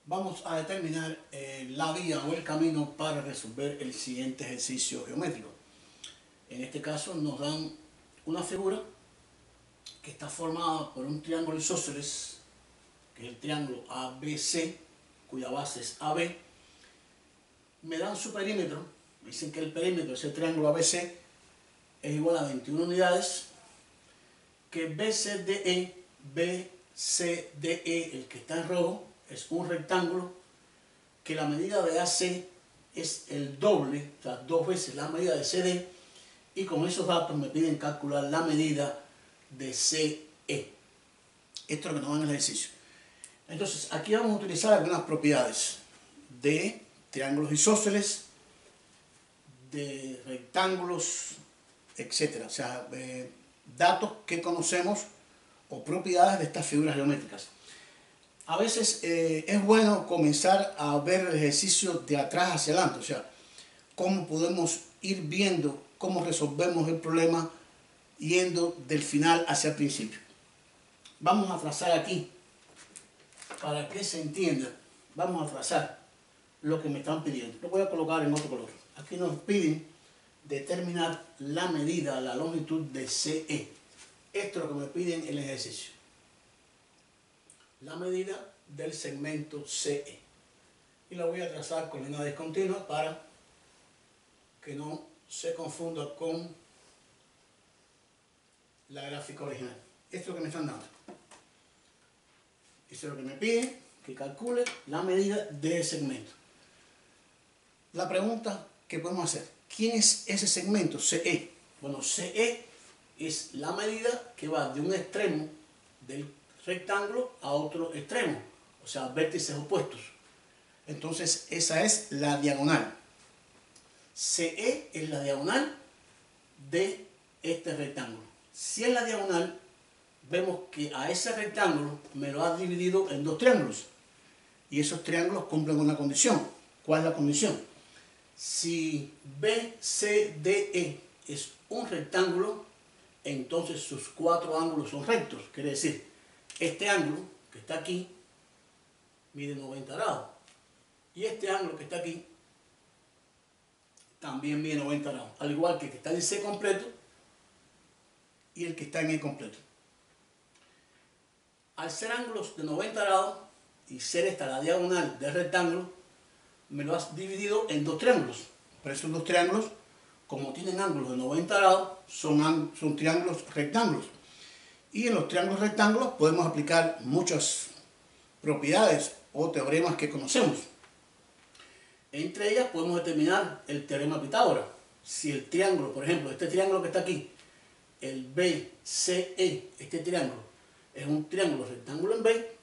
Vamos a determinar la vía o el camino para resolver el siguiente ejercicio geométrico. En este caso nos dan una figura que está formada por un triángulo isósceles, que es el triángulo ABC, cuya base es AB. Me dan su perímetro, me dicen que el perímetro de ese triángulo ABC es igual a 21 unidades, que BCDE, el que está en rojo, es un rectángulo, que la medida de AC es el doble, o sea, 2 veces la medida de CD, y con esos datos me piden calcular la medida de CE. Esto es lo que nos dan en el ejercicio. Entonces, aquí vamos a utilizar algunas propiedades de triángulos isósceles, de rectángulos, etc. O sea, datos que conocemos o propiedades de estas figuras geométricas. A veces es bueno comenzar a ver el ejercicio de atrás hacia adelante, o sea, cómo podemos ir viendo cómo resolvemos el problema yendo del final hacia el principio. Vamos a trazar aquí, para que se entienda, vamos a trazar lo que me están pidiendo. Lo voy a colocar en otro color. Aquí nos piden determinar la medida, la longitud de CE. Esto es lo que me piden en el ejercicio. La medida del segmento CE. Y la voy a trazar con línea discontinua para que no se confunda con la gráfica original. Esto es lo que me están dando. Esto es lo que me piden, que calcule la medida del segmento. La pregunta que podemos hacer: ¿quién es ese segmento CE? Bueno, CE es la medida que va de un extremo del rectángulo a otro extremo, o sea, vértices opuestos. Entonces, esa es la diagonal. CE es la diagonal de este rectángulo. Si es la diagonal, vemos que a ese rectángulo me lo ha dividido en dos triángulos. Y esos triángulos cumplen una condición. ¿Cuál es la condición? Si BCDE es un rectángulo, entonces sus cuatro ángulos son rectos. Quiere decir, este ángulo que está aquí mide 90 grados. Y este ángulo que está aquí también mide 90 grados. Al igual que el que está en C completo y el que está en E completo. Al ser ángulos de 90 grados y ser esta la diagonal del rectángulo, me lo has dividido en dos triángulos. Pero esos dos triángulos, como tienen ángulos de 90 grados, son triángulos rectángulos. Y en los triángulos rectángulos podemos aplicar muchas propiedades o teoremas que conocemos. Entre ellas podemos determinar el teorema de Pitágoras. Si el triángulo, por ejemplo, este triángulo que está aquí, el BCE, este triángulo, es un triángulo rectángulo en B,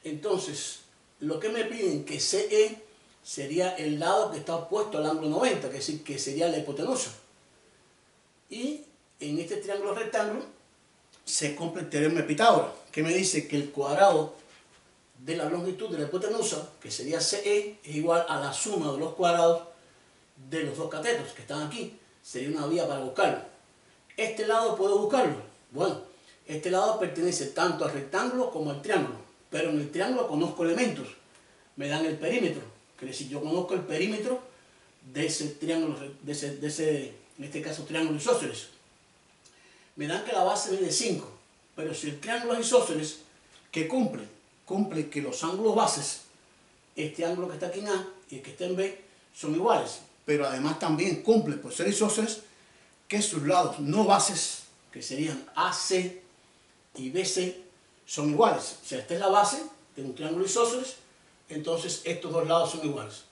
entonces lo que me piden que CE sería el lado que está opuesto al ángulo 90, que es decir, que sería la hipotenusa. Y en este triángulo rectángulo se cumple el teorema de Pitágoras, que me dice que el cuadrado de la longitud de la hipotenusa, que sería CE, es igual a la suma de los cuadrados de los dos catetos que están aquí. Sería una vía para buscarlo. ¿Este lado puedo buscarlo? Bueno, este lado pertenece tanto al rectángulo como al triángulo, pero en el triángulo conozco elementos. Me dan el perímetro, quiere decir, yo conozco el perímetro de ese triángulo, en este caso triángulo isósceles. Me dan que la base mide 5, pero si el triángulo es isósceles, ¿qué cumple? Cumple que los ángulos bases, este ángulo que está aquí en A y el que está en B, son iguales, pero además también cumple, por ser isósceles, que sus lados no bases, que serían AC y BC, son iguales. O sea, esta es la base de un triángulo isósceles, entonces estos dos lados son iguales.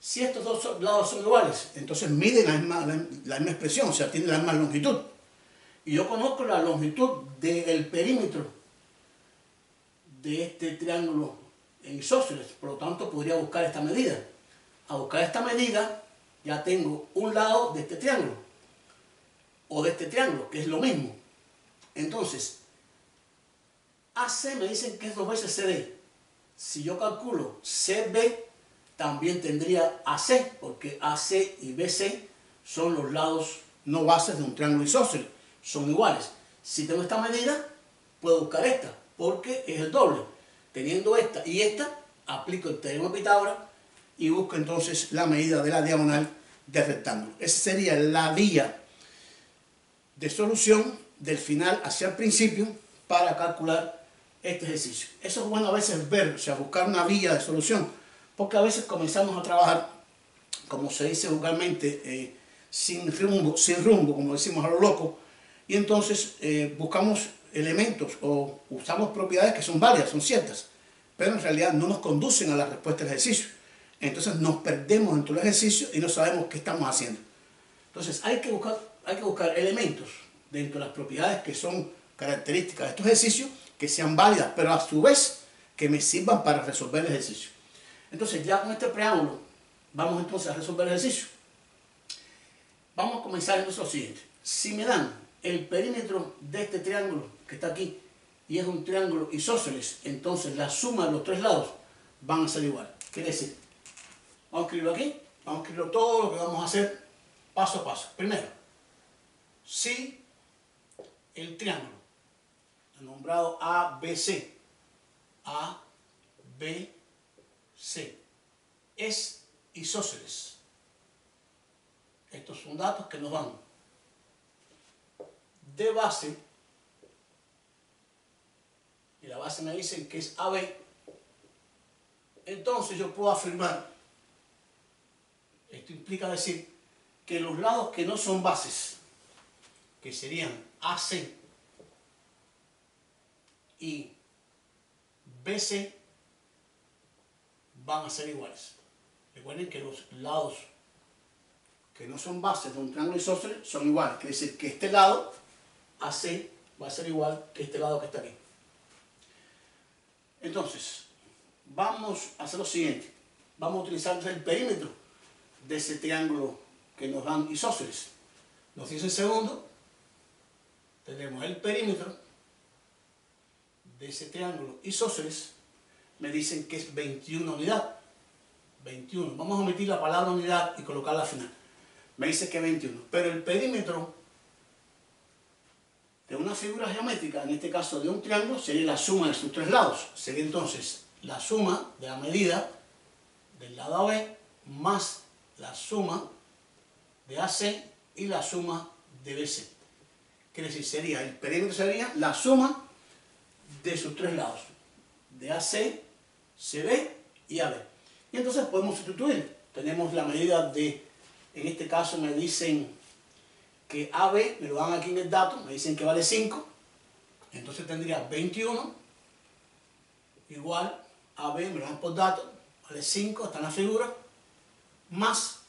Si estos dos lados son iguales, entonces miden la misma expresión, o sea, tienen la misma longitud. Y yo conozco la longitud del perímetro de este triángulo en isósceles, por lo tanto podría buscar esta medida. A buscar esta medida ya tengo un lado de este triángulo, o de este triángulo, que es lo mismo. Entonces, AC me dicen que es 2 veces CD. Si yo calculo CB, también tendría AC, porque AC y BC son los lados no bases de un triángulo isósceles. Son iguales. Si tengo esta medida, puedo buscar esta, porque es el doble. Teniendo esta y esta, aplico el teorema de Pitágoras y busco entonces la medida de la diagonal del rectángulo. Esa sería la vía de solución del final hacia el principio para calcular este ejercicio. Eso es bueno a veces ver, o sea, buscar una vía de solución, porque a veces comenzamos a trabajar, como se dice vulgarmente, sin rumbo, como decimos a lo loco, y entonces buscamos elementos o usamos propiedades que son válidas, son ciertas, pero en realidad no nos conducen a la respuesta del ejercicio. Entonces nos perdemos dentro del ejercicio y no sabemos qué estamos haciendo. Entonces hay que buscar elementos dentro de las propiedades que son características de estos ejercicios que sean válidas, pero a su vez que me sirvan para resolver el ejercicio. Entonces ya con este preámbulo vamos entonces a resolver el ejercicio. Vamos a comenzar entonces lo siguiente. Si me dan el perímetro de este triángulo que está aquí y es un triángulo isósceles, entonces la suma de los tres lados van a ser igual. Quiere decir, vamos a escribirlo aquí, vamos a escribirlo todo lo que vamos a hacer paso a paso. Primero, si el triángulo nombrado ABC, ABC es isósceles. Estos son datos que nos dan de base, y la base me dice que es AB, entonces yo puedo afirmar, esto implica decir que los lados que no son bases, que serían AC y BC, van a ser iguales. Recuerden que los lados que no son bases de un triángulo isósceles son iguales. Quiere decir que este lado AC va a ser igual que este lado que está aquí. Entonces, vamos a hacer lo siguiente. Vamos a utilizar el perímetro de ese triángulo que nos dan isósceles. Nos dice el segundo, tenemos el perímetro de ese triángulo isósceles, me dicen que es 21 unidades. 21. Vamos a omitir la palabra unidad y colocarla al final. Me dice que es 21. Pero el perímetro de una figura geométrica, en este caso de un triángulo, sería la suma de sus tres lados. Sería entonces la suma de la medida del lado AB más la suma de AC y la suma de BC. Quiere decir, el perímetro sería la suma de sus tres lados, de AC, CB y AB. Y entonces podemos sustituir. Tenemos la medida de, en este caso me dicen que AB, me lo dan aquí en el dato, me dicen que vale 5. Entonces tendría 21 igual AB, me lo dan por dato, vale 5, está en la figura, más,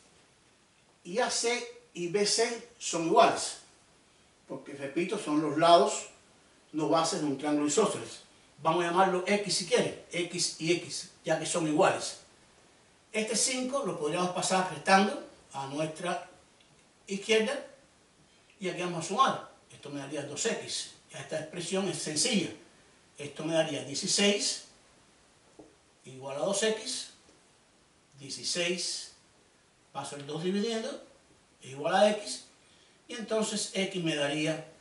y AC y BC son iguales, porque repito, son los lados no bases de un triángulo isósceles. Vamos a llamarlo X si quieren, X y X, ya que son iguales. Este 5 lo podríamos pasar restando a nuestra izquierda y aquí vamos a sumar. Esto me daría 2X. Ya esta expresión es sencilla. Esto me daría 16 igual a 2X. 16 paso el 2 dividiendo es igual a X. Y entonces X me daría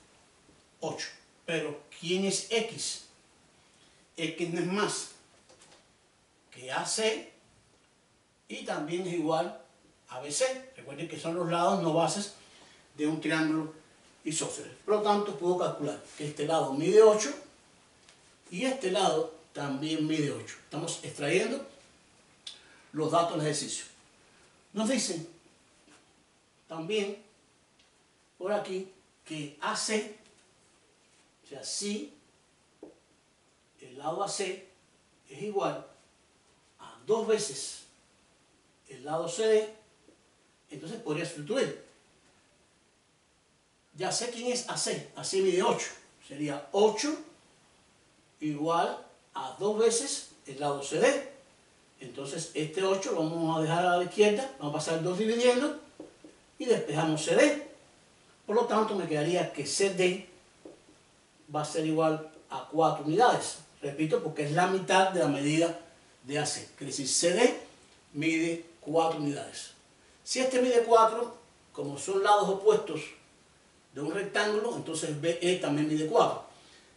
8. Pero ¿quién es X? X no es más que AC y también es igual a BC. Recuerden que son los lados no bases de un triángulo isósceles. Por lo tanto, puedo calcular que este lado mide 8 y este lado también mide 8. Estamos extrayendo los datos del ejercicio. Nos dicen también por aquí que AC, o sea, si el lado AC es igual a 2 veces el lado CD, entonces podría sustituir. Ya sé quién es AC. AC mide 8. Sería 8 igual a 2 veces el lado CD. Entonces este 8 lo vamos a dejar a la izquierda, vamos a pasar el 2 dividiendo y despejamos CD. Por lo tanto me quedaría que CD va a ser igual a 4 unidades. Repito, porque es la mitad de la medida de AC. Quiere decir, CD mide 4 unidades. Si este mide 4, como son lados opuestos de un rectángulo, entonces BE también mide 4.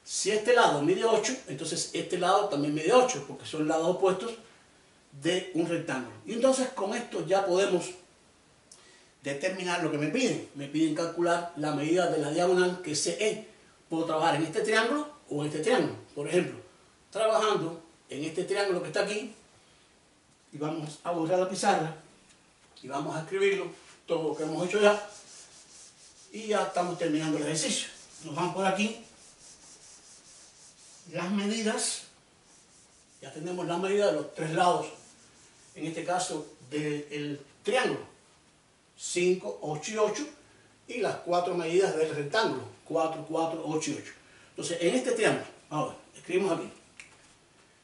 Si este lado mide 8, entonces este lado también mide 8, porque son lados opuestos de un rectángulo. Y entonces con esto ya podemos determinar lo que me piden. Me piden calcular la medida de la diagonal que es CE. Puedo trabajar en este triángulo o en este triángulo. Por ejemplo, trabajando en este triángulo que está aquí, y vamos a borrar la pizarra y vamos a escribirlo, todo lo que hemos hecho ya, y ya estamos terminando el ejercicio. Nos van por aquí las medidas, ya tenemos la medida de los tres lados, en este caso del triángulo, 5, 8 y 8, y las cuatro medidas del rectángulo, 4, 4, 8 y 8. Entonces, en este triángulo, ahora, escribimos aquí,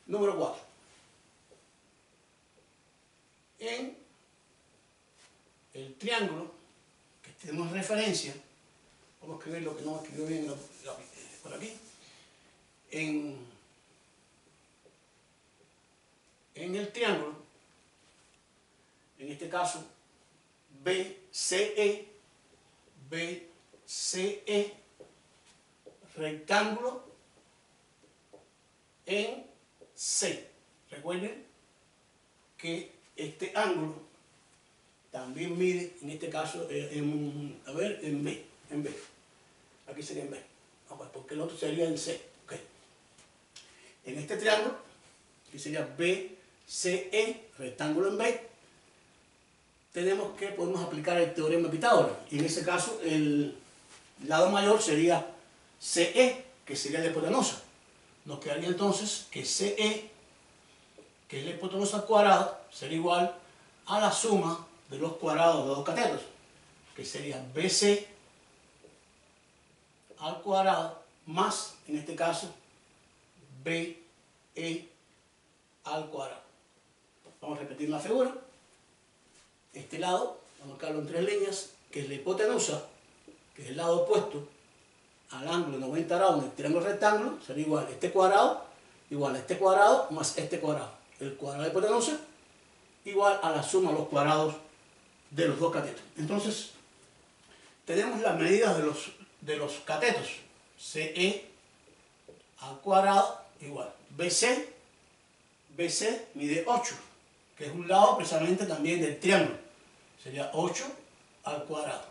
número 4. En el triángulo que tenemos en referencia, vamos a escribir lo que no escribió bien por aquí, en el triángulo, en este caso, BCE, rectángulo en C. Recuerden que este ángulo también mide, en este caso, en B. Aquí sería en B. Porque el otro sería en C. Okay. En este triángulo, que sería BCE, rectángulo en B, podemos aplicar el teorema de Pitágoras. Y en ese caso, el lado mayor sería CE, que sería la hipotenusa. Nos quedaría entonces que CE, que es la hipotenusa al cuadrado, sería igual a la suma de los cuadrados de dos catetos, que sería BC al cuadrado más, en este caso, BE al cuadrado. Vamos a repetir la figura. Este lado, vamos a marcarlo en tres líneas, que es la hipotenusa, que es el lado opuesto al ángulo de 90 grados en el triángulo rectángulo, sería igual a este cuadrado, igual a este cuadrado, más este cuadrado. El cuadrado de hipotenusa igual a la suma de los cuadrados de los dos catetos. Entonces, tenemos las medidas de los catetos. CE al cuadrado igual BC mide 8, que es un lado precisamente también del triángulo. Sería 8 al cuadrado.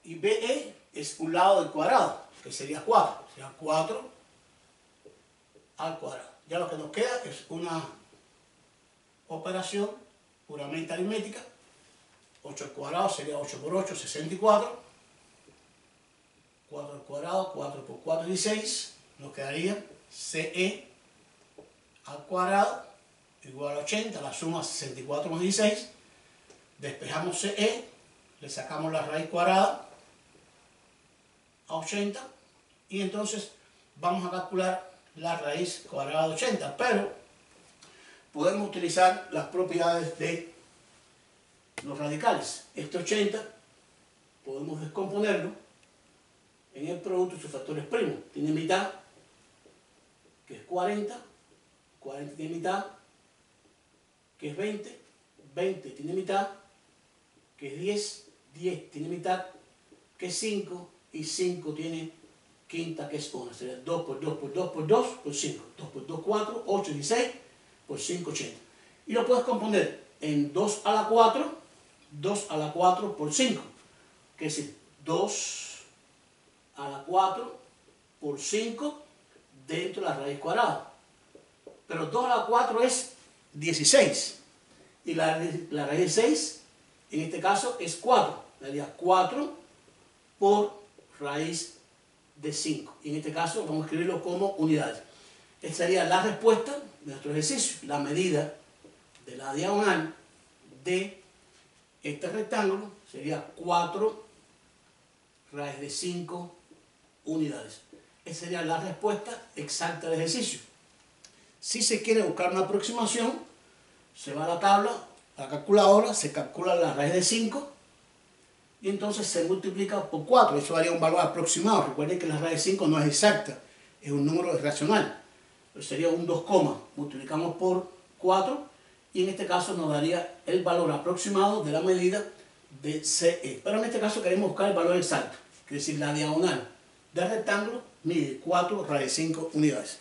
Y BE es un lado del cuadrado, que sería 4. Sería 4 al cuadrado. Ya lo que nos queda es una operación puramente aritmética. 8 al cuadrado sería 8 por 8, 64. 4 al cuadrado, 4 por 4, 16. Nos quedaría CE al cuadrado igual a 80, la suma 64 más 16. Despejamos CE, le sacamos la raíz cuadrada a 80 y entonces vamos a calcular la raíz cuadrada de 80, pero podemos utilizar las propiedades de los radicales. Este 80 podemos descomponerlo en el producto de sus factores primos. Tiene mitad, que es 40, 40 tiene mitad, que es 20, 20 tiene mitad, que es 10, 10 tiene mitad, que es 5, y 5 tiene quinta, que es 1. Sería 2 por 2 por 2 por 2 por 5. 2 por 2, 4, 8, 16, por 5, 80. Y lo puedes componer en 2 a la 4, 2 a la 4 por 5. Que es decir, 2 a la 4 por 5 dentro de la raíz cuadrada. Pero 2 a la 4 es 16. Y la raíz de 6, en este caso, es 4. Daría 4 por raíz de 5. Y en este caso vamos a escribirlo como unidades. Esta sería la respuesta de nuestro ejercicio. La medida de la diagonal de este rectángulo sería 4 raíz de 5 unidades. Esa sería la respuesta exacta del ejercicio. Si se quiere buscar una aproximación, se va a la tabla, a la calculadora, se calcula la raíz de 5 y entonces se multiplica por 4. Eso daría un valor aproximado. Recuerden que la raíz de 5 no es exacta, es un número irracional. Entonces sería un 2, multiplicamos por 4 y en este caso nos daría el valor aproximado de la medida de CE. Pero en este caso queremos buscar el valor exacto, es decir, la diagonal del rectángulo mide 4 raíz de 5 unidades.